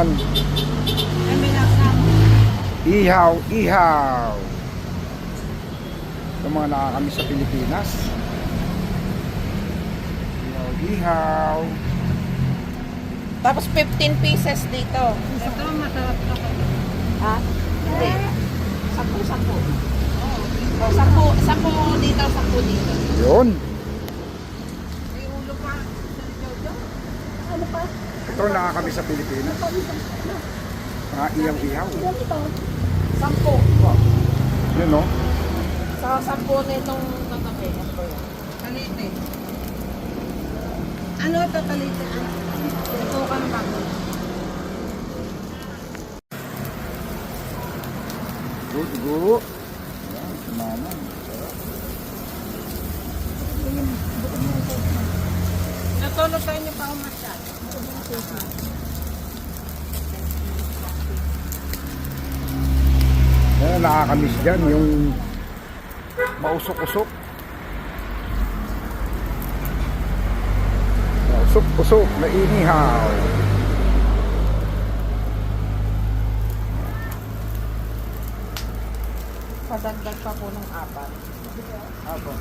Yan. Ihaw, ihaw. Ito mga nakakamiss sa Pilipinas. Ihaw, ihaw. Tapos 15 pieces dito. Ito, masarap na ko. Ha? Hindi. 10. Oh, 10 dito, 10 dito. Yun. May ulo pa. Ano pa? Ito nakakamiss sa Pilipinas. Mga ihaw-ihaw. 10. Yun, no? Sa 10 nitong tatabi. Ano ba yan? Talite. Ano ito talite? Ito ka na bago. Guro. Yan, si mama. Natolo tayo niyo pa ako masyado. Yan, nakakamiss dyan. Yung mausok-usok. Mausok-usok na inihaw. Padagdag pa po ng 4. Apo.